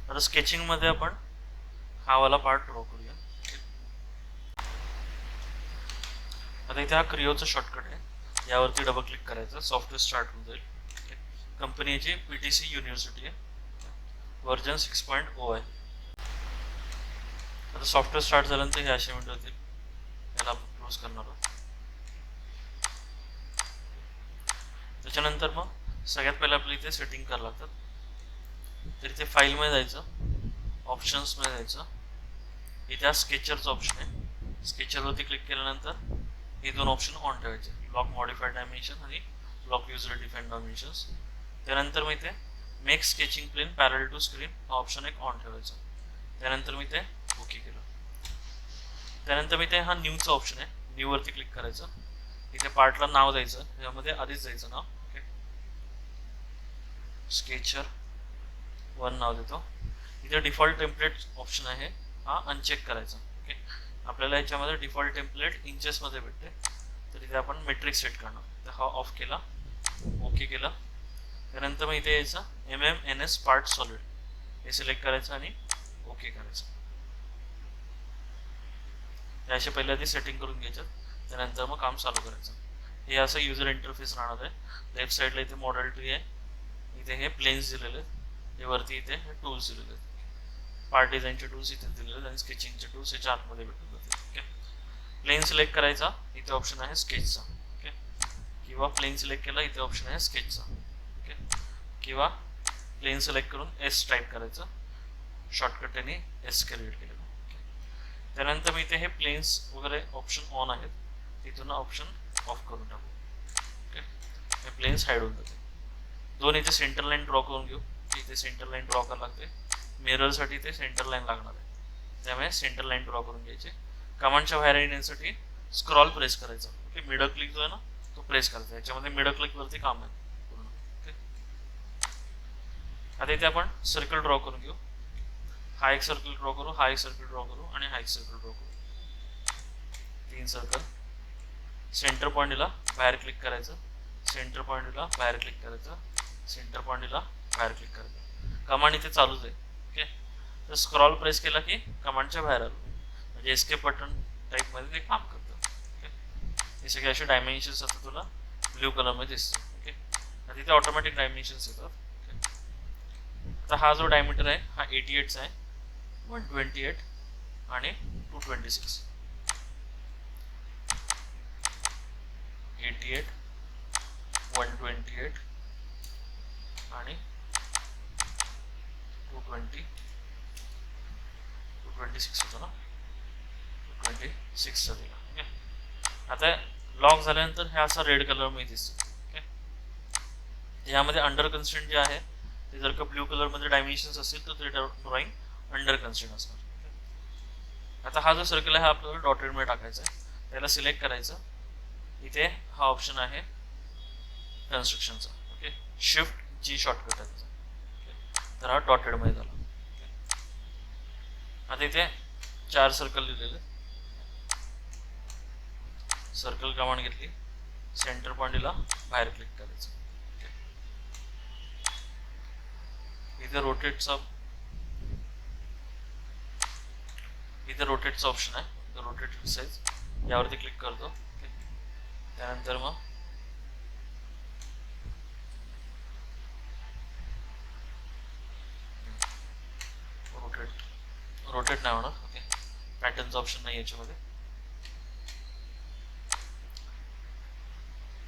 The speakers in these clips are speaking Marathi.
आता स्केचिंग मध्ये आपण हा वाला पार्ट ड्रॉ करूया. आता इथे हा क्रिओचा शॉर्टकट आहे, यावरती डबल क्लिक करायचं, सॉफ्टवेअर स्टार्ट होऊन जाईल. कंपनीची PTC युनिव्हर्सिटी आहे, व्हर्जन 6.0 आहे. आता सॉफ्टवेअर स्टार्ट झाल्यानंतर हे असे विंडो येतील, याला आपण क्लोज करणार आहोत. त्याच्यानंतर मग सगळ्यात पहिले आपल्याला इथे सेटिंग करावं लागतात. तर इथे फाईलमध्ये जायचं, ऑप्शन्समध्ये जायचं, इथे हा स्केचरचा ऑप्शन आहे, स्केचरवरती क्लिक केल्यानंतर हे दोन ऑप्शन ऑन ठेवायचे, ब्लॉक मॉडिफाईड डायमेन्शन आणि ब्लॉक युजर डिफाईन्ड डायमेन्शन्स. त्यानंतर मी इथे मेक स्केचिंग प्लेन पॅरल टू स्क्रीन हा ऑप्शन एक ऑन ठेवायचा. त्यानंतर मी ते ओके केलं. त्यानंतर मी इथे हा न्यूचा ऑप्शन आहे, न्यूवरती क्लिक करायचं, इथे पार्टला नाव द्यायचं, यामध्ये आधीच द्यायचं नाव, ओके, स्केचर 1 नाव देतो. इथे डिफॉल्ट टेम्पलेट ऑप्शन आहे, हा अनचेक करायचा. ओके, आपल्याला याच्यामध्ये डिफॉल्ट टेम्पलेट इंचेसमध्ये भेटते, तर इथे आपण मेट्रिक सेट करणार, तर हा ऑफ केला, ओके केला. त्यानंतर मग इथे यायचं MMNS पार्ट सॉलिड हे सिलेक्ट करायचं आणि ओके करायचं. याशी पहिल्या आधी सेटिंग करून घ्यायचं, त्यानंतर मग काम चालू करायचं. हे असं युजर इंटरफेस राहणार आहे. लेफ्ट साईडला इथे मॉडेल ट्री आहे, इथे हे प्लेन्स दिलेले आहेत, हे वरती इथे हे टूल्स दिलेले आहेत, पार्ट डिझाईनचे टूल्स इथे दिलेले आहेत आणि स्केचिंगचे टूल्स याच्या आतमध्ये भेटून जातील. ओके, प्लेन सिलेक्ट करायचा, इथे ऑप्शन आहे स्केचचा, ओके, किंवा प्लेन सिलेक्ट केला, इथे ऑप्शन आहे स्केचचा, ओके, किंवा प्लेन सिलेक्ट करून S टाईप करायचं, शॉर्टकट त्याने S क्रिएट केलेलं. त्यानंतर मी इथे हे प्लेन्स वगैरे ऑप्शन ऑन आहेत, तिथून ऑप्शन ऑफ करून टाकू. ओके, हे प्लेन्स हाईड होऊन जाते. दोन इथे सेंटर लाईन ड्रॉ करून घेऊ, इथे सेंटर लाईन ड्रॉ करायला लागते, मिररसाठी इथे सेंटर लाईन लागणार आहे, त्यामुळे सेंटर लाईन ड्रॉ करून घ्यायचे. कमांडच्या बाहेर येण्यासाठी स्क्रॉल प्रेस करायचा. ओके, मिडल क्लिक जो आहे ना तो प्रेस करायचा, याच्यामध्ये मिडल क्लिक वरती काम आहे पूर्ण. ओके, आता इथे आपण सर्कल ड्रॉ करून घेऊ, हा एक सर्कल ड्रॉ करू, हा एक सर्कल ड्रॉ करू आणि हा एक सर्कल ड्रॉ करू, 3 सर्कल. सेंटर पॉईंटला बाहेर क्लिक करायचं, सेंटर पॉईंटला बाहेर क्लिक करायचं, सेंटर पॉईंटला बाहेर क्लिक करायचं. कमांड इथे चालूच आहे. ओके, तर स्क्रॉल प्रेस केला की कमांडच्या बाहेर आलो, म्हणजे एस्केप बटन टाईपमध्ये ते काम करतं. ओके, हे सगळे असे डायमेन्शन्स आता तुला ब्ल्यू कलरमध्ये दिसतं. ओके, तिथे ऑटोमॅटिक डायमेन्शन्स येतात. आता हा जो डायमीटर आहे हा 88चा आहे, 128 आणि 226, 88 128 आणि 226 होतो ना, 226 दिला. ओके, आता लॉक झाल्यानंतर हे असा रेड कलर मध्ये दिसतो. ओके, यामध्ये अंडर कन्स्ट्रेंट जे आहे ते जर का ब्ल्यू कलर मध्ये डायमेन्शन्स असतील तर ते ड्रॉइंग अंडर कन्स्ट्रेंट असणार. आता हा जो सर्कल आहे हा आपल्याला डॉटेड मध्ये टाकायचा आहे, त्याला सिलेक्ट करायचं, इथे हा ऑप्शन आहे कन्स्ट्रक्शनचा. ओके, शिफ्ट G शॉर्टकट आहे, तर हा डॉटेड मध्ये झाला. आता इथे 4 सर्कल लिहिलेले, सर्कल कमांड घेतली, सेंटर पॉईंटला बाहेर क्लिक करायचं, इथे रोटेटचा ऑप्शन आहे, रोटेट साईज यावरती क्लिक करतो. त्यानंतर मग रोटेट नाही होणार. ओके, पॅटर्नचा ऑप्शन नाही याच्यामध्ये,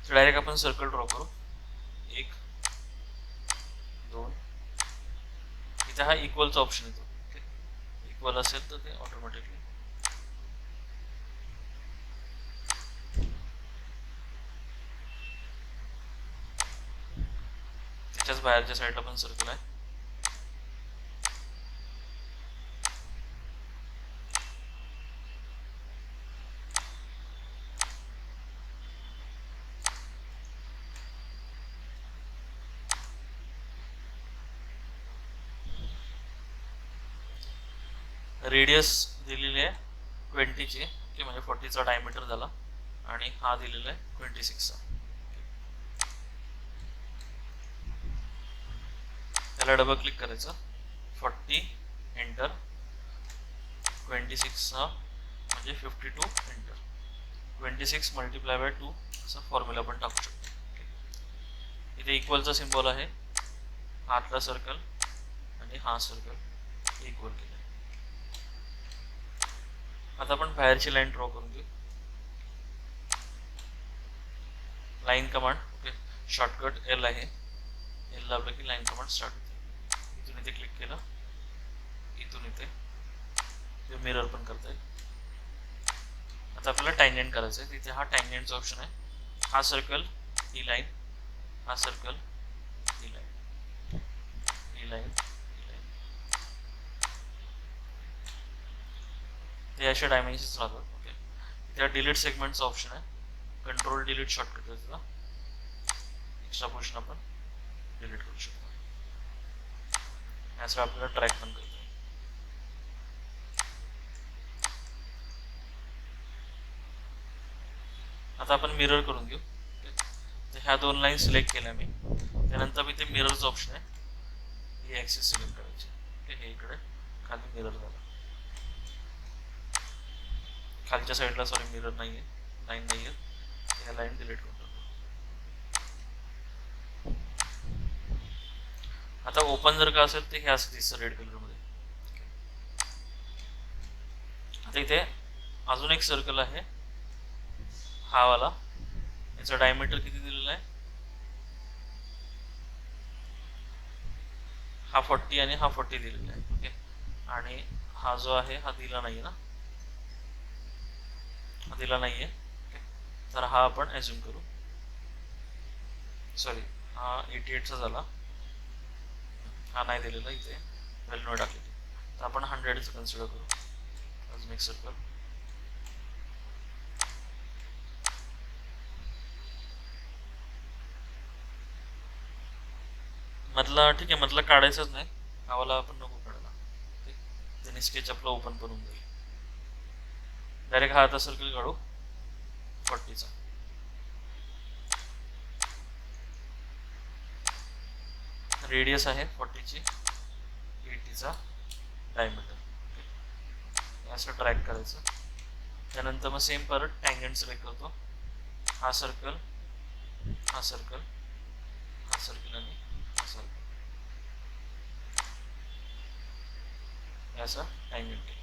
डायरेक्ट आपण सर्कल ड्रॉ करू, 1 2, इथे हा इक्वलचा ऑप्शन येतो. ओके, इक्वल असेल तर ते ऑटोमॅटिकली त्याच्याच बाहेरच्या साईडला पण सर्कल आहे. रेडियस दिलेली आहे 20ची, की म्हणजे 40चा डायमीटर झाला, आणि हा दिलेला आहे 26चा. त्याला डबल क्लिक करायचं, 40 एंटर, 26 म्हणजे 52 एंटर, 26 मल्टिप्लाय बाय 2 असा फॉर्म्युला पण टाकू शकतो. इथे इक्वलचा सिम्बॉल आहे, आतला सर्कल आणि हा सर्कल इक्वल केला. आता आपण बाहेरची लाईन ड्रॉ करून घेऊ. Line command, okay, shortcut L आहे, एल दाबलं की लाईन कमांड स्टार्ट होते. इथून इथे क्लिक केलं, इथून इथे मिरर पण करता येईल. आता आपल्याला टँजेंट करायचं आहे, तिथे हा टँजेंटचा ऑप्शन आहे. हा सर्कल, ही लाईन, हा सर्कल, ही लाईन, ही लाईन, ही लाईन, ते असे डायमेन्शन्स राहतात. ओके, त्या डिलीट सेगमेंटचा ऑप्शन आहे, कंट्रोल डिलीट शॉर्टकट त्याचा, एक्स्ट्रा पोर्शन आपण डिलीट करू शकतो. याचा आपल्याला ट्रॅक पण करतो. आता आपण मिरर करून घेऊ. तर ह्या दोन लाईन सिलेक्ट केल्या मी, त्यानंतर मी ते मिररचं ऑप्शन आहे, ही ॲक्सिस सिलेक्ट करायची. हे इकडे खाली मिरर झालं, खालच्या साईडला सॉरी मिरर नाही आहे, लाईन नाही आहे, ह्या लाईन डिलीट करून टाकतो. आता ओपन जर का असेल तर हे असं दिसतं रेड कलरमध्ये. आता इथे अजून एक सर्कल आहे, हा वाला, याचा डायमीटर किती दिलेला आहे, हा 40 आणि हा 40 दिलेला आहे. ओके, आणि हा जो आहे हा दिला नाही ना, हा दिला नाही आहे. ओके, तर हा आपण ॲज्युम करू, सॉरी हा 88चा झाला, हा नाही दिलेला, इथे व्हॅल्यू नाही टाकलेली, तर आपण 100चं कन्सिडर करू. अजून एक सर्कल, मधला ठीक आहे, मधला काढायचंच नाही, हा आपण नको काढायला, त्याने स्केच आपला ओपन करून जाईल. डायरेक्ट हा आता सर्कल काढू 40चा, रेडियस आहे 40ची, 80चा डायमीटर. असं ट्रॅक करायचं. त्यानंतर मग सेम परत टँजेंट सिलेक्ट करतो, हा सर्कल, हा सर्कल, हा सर्कल आणि हा सर्कल, असं टँजेंट.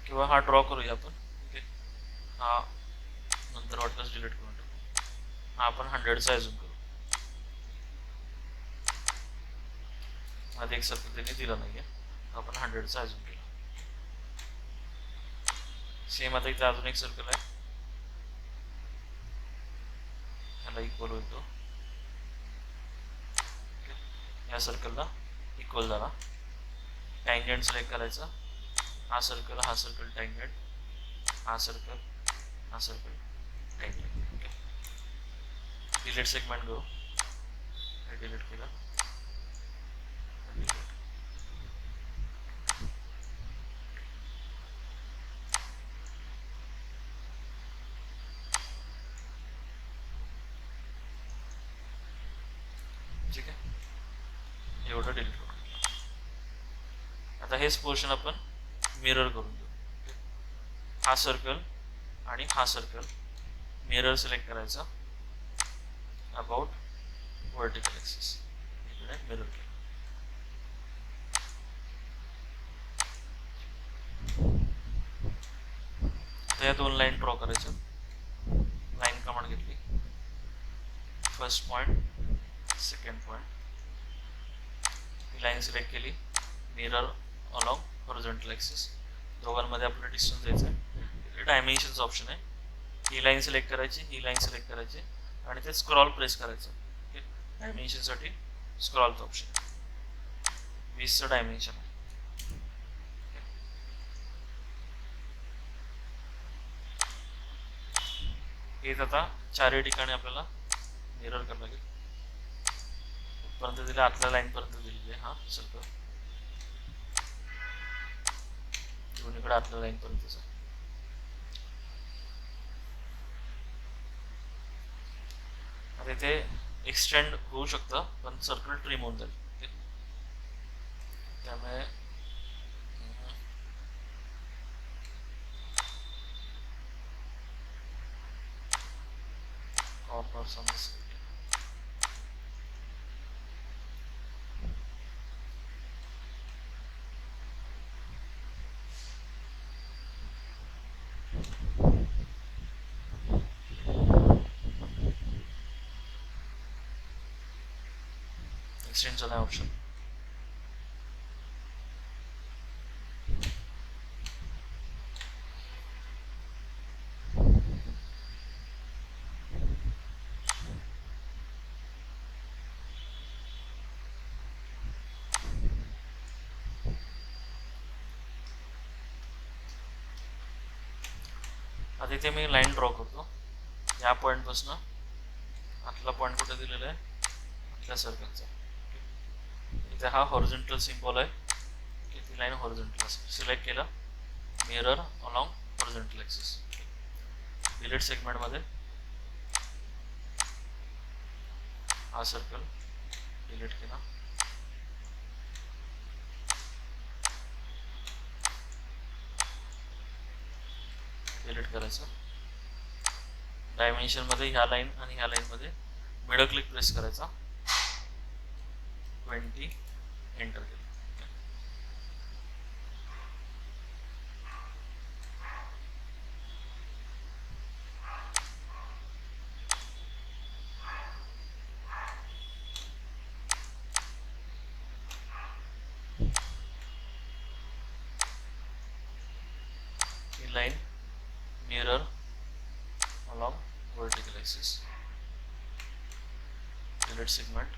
किंवा हा ड्रॉ करूया आपण. ओके, हा नंतर वाटल्यास डिलीट करून टाकू. हा आपण 100चा ॲज्युम करू. मध्ये एक सर्कल त्यांनी दिला नाही आहे, आपण 100चा ॲज्युम केला. सेम आता इथे अजून एक सर्कल आहे, ह्याला इक्वल होतो, या सर्कलला इक्वल झाला. टँजेंट सिलेक्ट करायचा, हा सर्कल, हा सर्कल टँजेंट, हा सर्कल, हा circle tangent. Okay, delete segment करू, हे डिलीट केलं, ठीक आहे, एवढं डिलीट करू. आता हेच पोर्शन आपण मिरर करून घेऊ. हा सर्कल आणि हा सर्कल मिरर सिलेक्ट करायचा, अबाउट वर्टिकल ॲक्सिस, इकडे मिरर केलं. आता या दोन लाईन ड्रॉ करायच्या. लाईन कमांड घेतली, फर्स्ट पॉईंट, सेकंड पॉईंट, ही लाईन सिलेक्ट केली, मिरर अलॉंग हॉरिझॉन्टल ॲक्सिस, दोघांमध्ये आपल्याला डिस्टन्स द्यायचं आहे. डायमेन्शन्स ऑप्शन आहे, ही लाईन सिलेक्ट करायची, ही लाईन सिलेक्ट करायची आणि ते स्क्रॉल प्रेस करायचं. ओके, डायमेन्शनसाठी स्क्रॉलचं ऑप्शन, 20चं डायमेन्शन आहे. हेच आता चारही ठिकाणी आपल्याला मिरर करावं लागेल. पर्यंत दिले, आतल्या लाईनपर्यंत दिलेली आहे, हा सर्कल दोन्हीकडे आतल्या लाईनपर्यंतच आहे. आता इथे एक्सटेंड होऊ शकतं, पण सर्कल ट्रिम होऊन जाईल. त्यामुळे कॉर्नर्स ऑन दिस एक्सटेंडचा नाही ऑप्शन. आता इथे मी लाईन ड्रॉ करतो. या पॉईंटपासून आतला पॉईंट कुठे दिलेला आहे, आतल्या सर्कलचा. इथे हा हॉरिझॉन्टल सिम्बॉल आहे की ती लाईन हॉरिझॉन्टल असेल. सिलेक्ट केला, mirror along horizontal axis. Delete सेगमेंटमध्ये हा सर्कल डिलीट केला. डिलीट करायचं. डायमेन्शनमध्ये ह्या लाईन आणि ह्या लाईनमध्ये मिडल क्लिक प्रेस करायचा. 20 एंटर केलं. ही line mirror along vertical axis. Delete segment.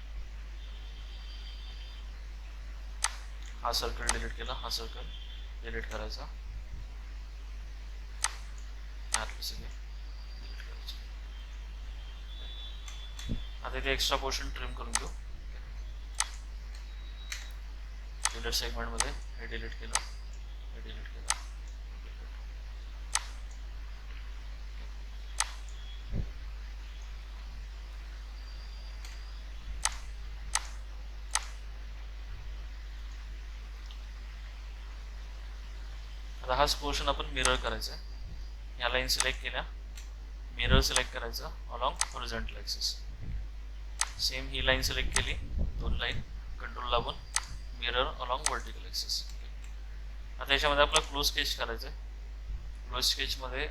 हा सर्कल डिलीट केला, हा सर्कल डिलीट करायचा. डिलीट करायचं. आता इथे एक्स्ट्रा पोर्शन ट्रिम करून घेऊ. डिलीट सेगमेंटमध्ये हे डिलीट केलं, हे डिलीट केलं. आता हाच पोर्शन आपण मिरर करायचा आहे. ह्या लाईन सिलेक्ट केल्या, मिरर सिलेक्ट करायचं अलॉंग हॉरिझॉन्टल ॲक्सिस. सेम ही लाईन सिलेक्ट केली, दोन लाईन कंट्रोल दाबून मिरर अलॉंग वर्टिकल ॲक्सिस. आता याच्यामध्ये आपला क्लोज स्केच करायचं आहे. क्लोज स्केचमध्ये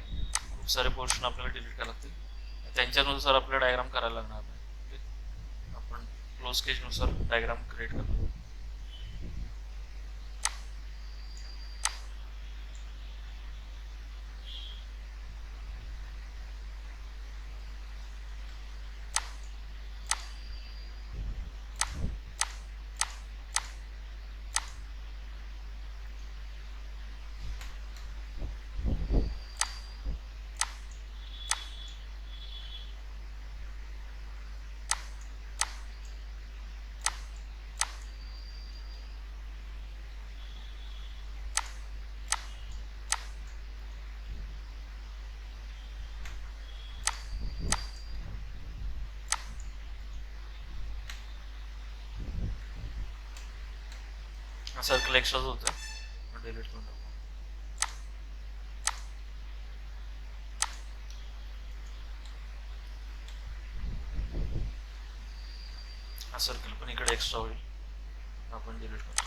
खूप सारे पोर्शन आपल्याला डिलीट करावे लागतील. त्यांच्यानुसार आपल्याला डायग्राम करायला लागणार नाही. आपण क्लोज स्केचनुसार डायग्राम क्रिएट करतो. सर्कल एक्स्ट्राच होतं, डिलीट करून टाकू. हा सर्कल पण इकडे एक्स्ट्रा होईल, आपण डिलीट करू.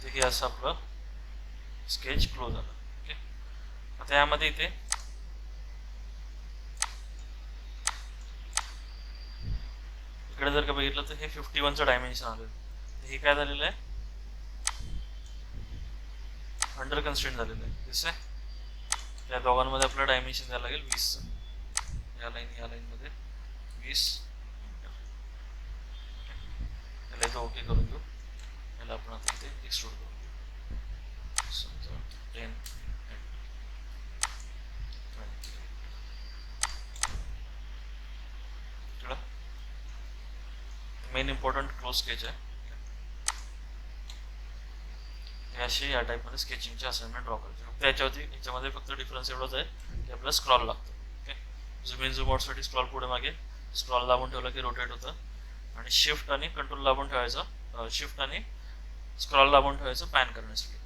हे असं आपलं स्केच क्लोज झालं. ओके. आता यामध्ये इथे इकडे जर का बघितलं तर हे 51चं डायमेन्शन आलेलं. हे काय झालेलं आहे, अंडर कन्स्ट्रेंट झालेलं आहे. दिसतंय. या दोघांमध्ये आपल्याला डायमेन्शन द्यायला लागेल 20चं. या लाईनमध्ये 20. याला इथं ओके करून घेऊ. याला आपण आता इथे एक्सट्रूड करू. समजा 10 मेन इम्पॉर्टंट क्लोज स्केच आहे. हे असे या टाईपमध्ये स्केचिंगचे असाइनमेंट ड्रॉ करायचे. फक्त याच्यामध्ये फक्त डिफरन्स एवढाच आहे की आपल्याला स्क्रॉल लागतो. ओके, झूम इन झूम आउटसाठी स्क्रॉल पुढे मागे, स्क्रॉल दाबून ठेवलं की रोटेट होतं, आणि शिफ्ट आणि कंट्रोल दाबून ठेवायचं, शिफ्ट आणि स्क्रॉल दाबून ठेवायचं पॅन करण्यासाठी.